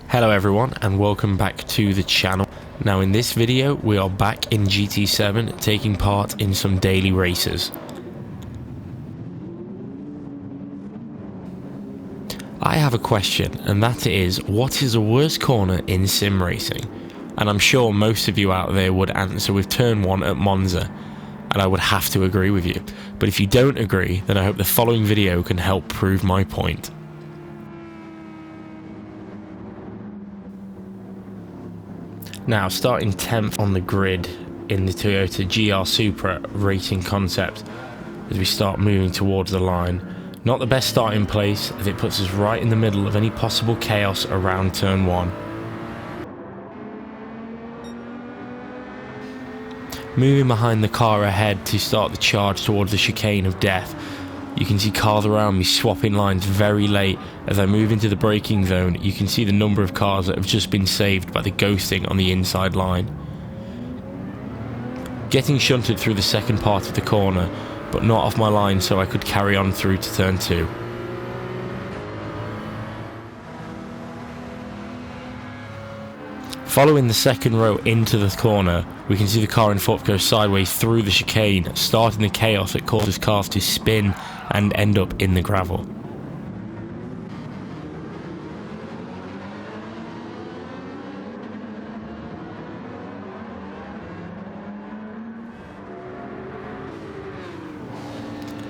Hello everyone and welcome back to the channel. Now in this video we are back in GT7 taking part in some daily races. I have a question, and that is, what is the worst corner in sim racing? And I'm sure most of you out there would answer with turn 1 at Monza, and I would have to agree with you. But if you don't agree, then I hope the following video can help prove my point. Now, starting 10th on the grid in the Toyota GR Supra racing concept as we start moving towards the line. Not the best starting place, as it puts us right in the middle of any possible chaos around turn 1. Moving behind the car ahead to start the charge towards the chicane of death. You can see cars around me swapping lines very late. As I move into the braking zone, you can see the number of cars that have just been saved by the ghosting on the inside line. Getting shunted through the second part of the corner, but not off my line so I could carry on through to turn 2. Following the second row into the corner, we can see the car in fourth go sideways through the chicane, starting the chaos that causes cars to spin and end up in the gravel.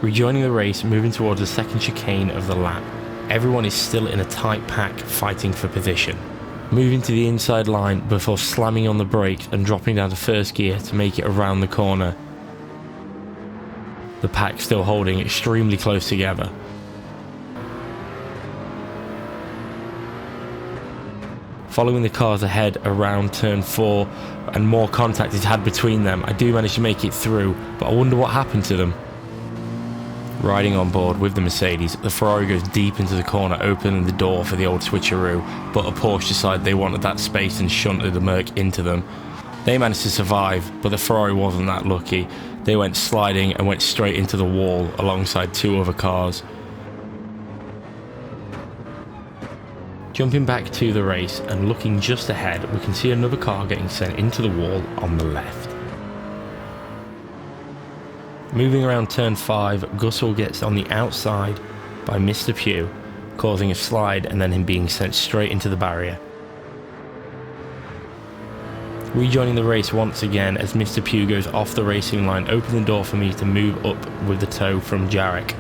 Rejoining the race, moving towards the second chicane of the lap. Everyone is still in a tight pack fighting for position. Moving to the inside line before slamming on the brakes and dropping down to first gear to make it around the corner. The pack still holding extremely close together. Following the cars ahead around turn 4 and more contact is had between them. I do manage to make it through, but I wonder what happened to them. Riding on board with the Mercedes, the Ferrari goes deep into the corner, opening the door for the old switcheroo, but a Porsche decided they wanted that space and shunted the Merc into them. They managed to survive, but the Ferrari wasn't that lucky. They went sliding and went straight into the wall alongside 2 other cars. Jumping back to the race and looking just ahead, we can see another car getting sent into the wall on the left. Moving around turn 5, Gussell gets on the outside by Mr. Pugh, causing a slide and then him being sent straight into the barrier. Rejoining the race once again as Mr. Pugh goes off the racing line, opening the door for me to move up with the tow from Jarek.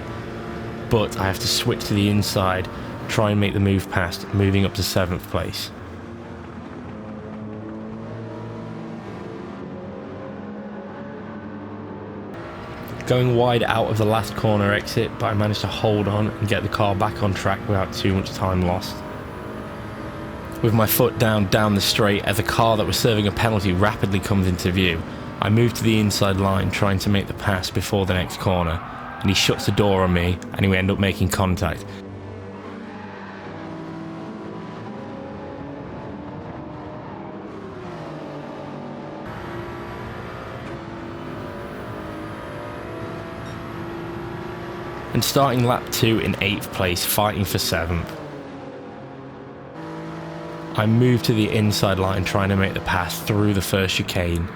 But I have to switch to the inside, try and make the move past, moving up to 7th place. Going wide out of the last corner exit, but I managed to hold on and get the car back on track without too much time lost. With my foot down the straight as a car that was serving a penalty rapidly comes into view, I move to the inside line trying to make the pass before the next corner, and he shuts the door on me and we end up making contact. And starting lap 2 in 8th place, fighting for 7th. I move to the inside line trying to make the pass through the first chicane.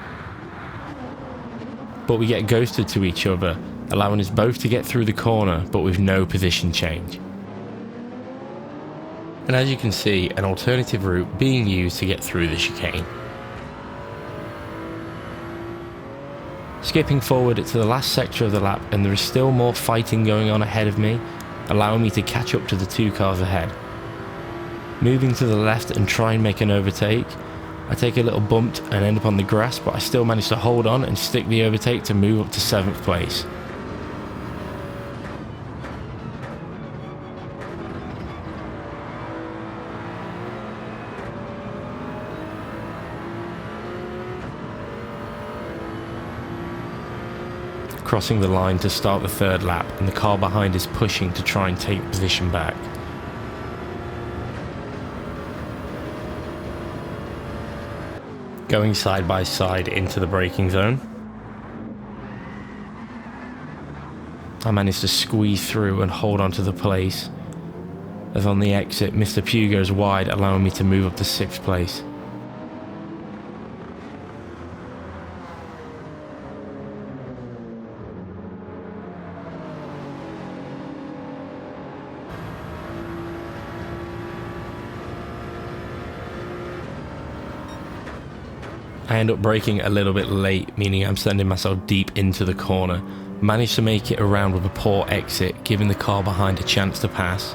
But we get ghosted to each other, allowing us both to get through the corner but with no position change. And as you can see, an alternative route being used to get through the chicane. Skipping forward to the last sector of the lap, and there is still more fighting going on ahead of me, allowing me to catch up to the 2 cars ahead. Moving to the left and try and make an overtake. I take a little bump and end up on the grass, but I still manage to hold on and stick the overtake to move up to 7th place. Crossing the line to start the 3rd lap, and the car behind is pushing to try and take position back. Going side by side into the braking zone. I managed to squeeze through and hold on to the place, as on the exit Mr. Pugh goes wide, allowing me to move up to 6th place. I end up braking a little bit late, meaning I'm sending myself deep into the corner. Managed to make it around with a poor exit, giving the car behind a chance to pass.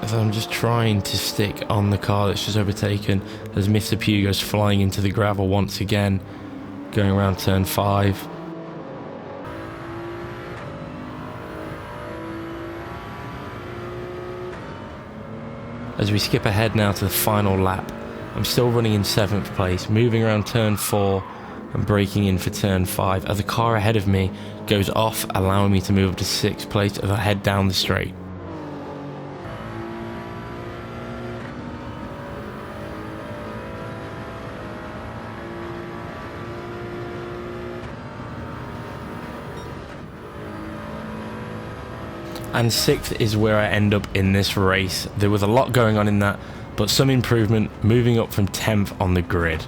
As I'm just trying to stick on the car that's just overtaken, as Mr. Pugh goes flying into the gravel once again, going around turn 5. As we skip ahead now to the final lap, I'm still running in 7th place, moving around turn 4 and braking in for turn 5 as the car ahead of me goes off, allowing me to move up to 6th place as I head down the straight. And 6th is where I end up in this race. There was a lot going on in that, but some improvement, moving up from 10th on the grid.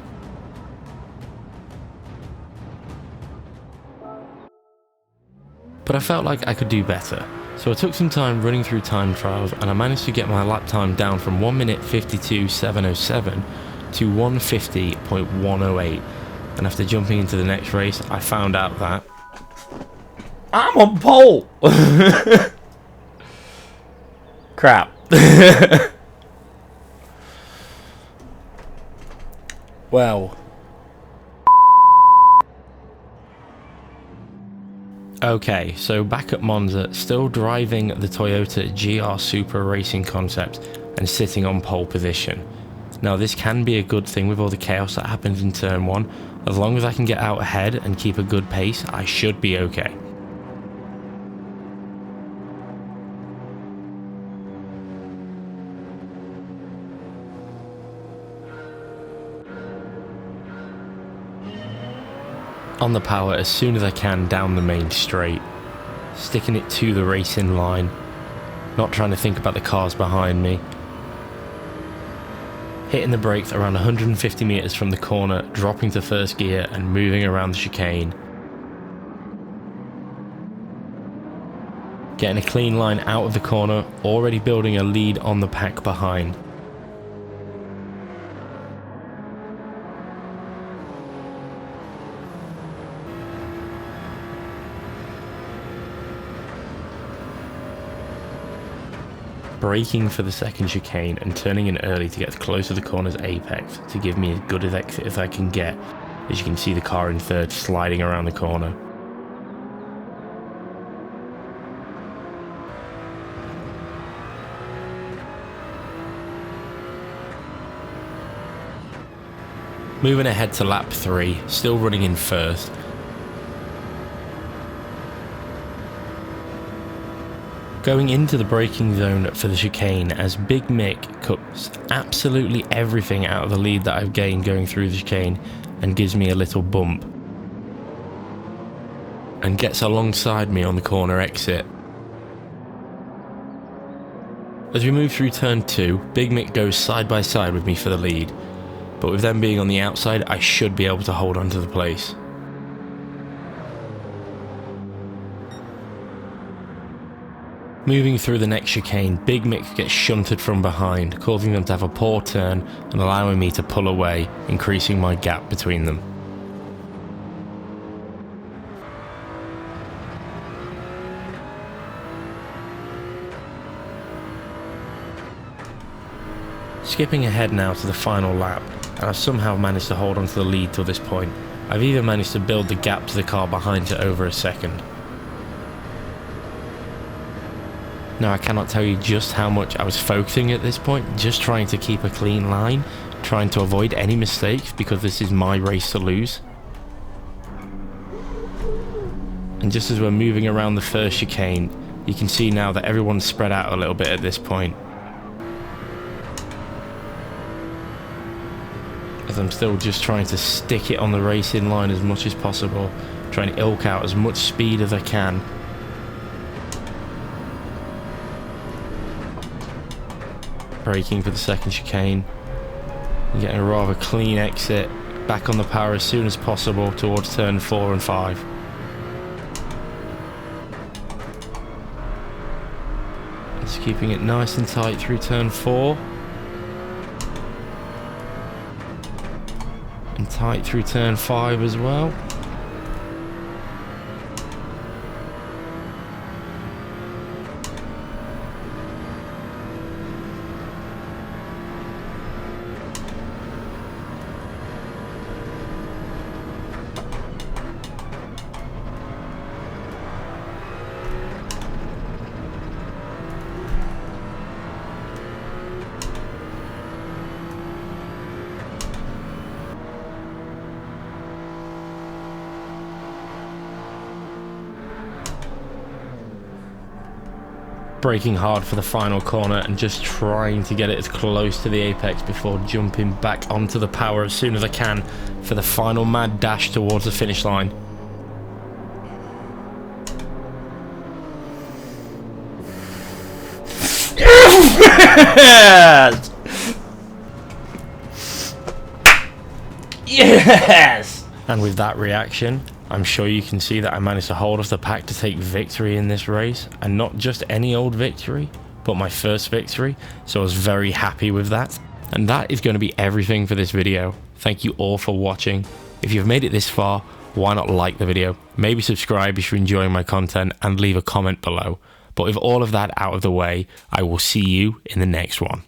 But I felt like I could do better, so I took some time running through time trials and I managed to get my lap time down from 1 minute 52.707 to 150.108. And after jumping into the next race, I found out that I'm on pole! Crap. Well. Okay, so back at Monza, still driving the Toyota GR Super Racing Concept and sitting on pole position. Now this can be a good thing with all the chaos that happens in turn 1. As long as I can get out ahead and keep a good pace, I should be okay. On the power as soon as I can down the main straight, sticking it to the racing line, not trying to think about the cars behind me. Hitting the brakes around 150 metres from the corner, dropping to first gear and moving around the chicane. Getting a clean line out of the corner, already building a lead on the pack behind. Braking for the second chicane and turning in early to get close to the corner's apex to give me as good an exit as I can get, as you can see the car in third sliding around the corner. Moving ahead to lap 3, still running in first. Going into the braking zone for the chicane as Big Mick cuts absolutely everything out of the lead that I've gained going through the chicane and gives me a little bump. And gets alongside me on the corner exit. As we move through turn 2, Big Mick goes side by side with me for the lead, but with them being on the outside, I should be able to hold on to the place. Moving through the next chicane, Big Mick gets shunted from behind, causing them to have a poor turn and allowing me to pull away, increasing my gap between them. Skipping ahead now to the final lap, and I've somehow managed to hold on to the lead till this point. I've even managed to build the gap to the car behind to over a second. Now I cannot tell you just how much I was focusing at this point, just trying to keep a clean line, trying to avoid any mistakes because this is my race to lose. And just as we're moving around the first chicane, you can see now that everyone's spread out a little bit at this point. as I'm still just trying to stick it on the racing line as much as possible, trying to ilk out as much speed as I can. Braking for the second chicane, getting a rather clean exit, back on the power as soon as possible towards turn 4 and 5. Just keeping it nice and tight through turn 4. And tight through turn 5 as well. Braking hard for the final corner and just trying to get it as close to the apex before jumping back onto the power as soon as I can for the final mad dash towards the finish line. Yes! Yes! And with that reaction, I'm sure you can see that I managed to hold off the pack to take victory in this race, and not just any old victory, but my first victory, so I was very happy with that. And that is going to be everything for this video. Thank you all for watching. If you've made it this far, why not like the video, maybe subscribe if you're enjoying my content, and leave a comment below. But with all of that out of the way, I will see you in the next one.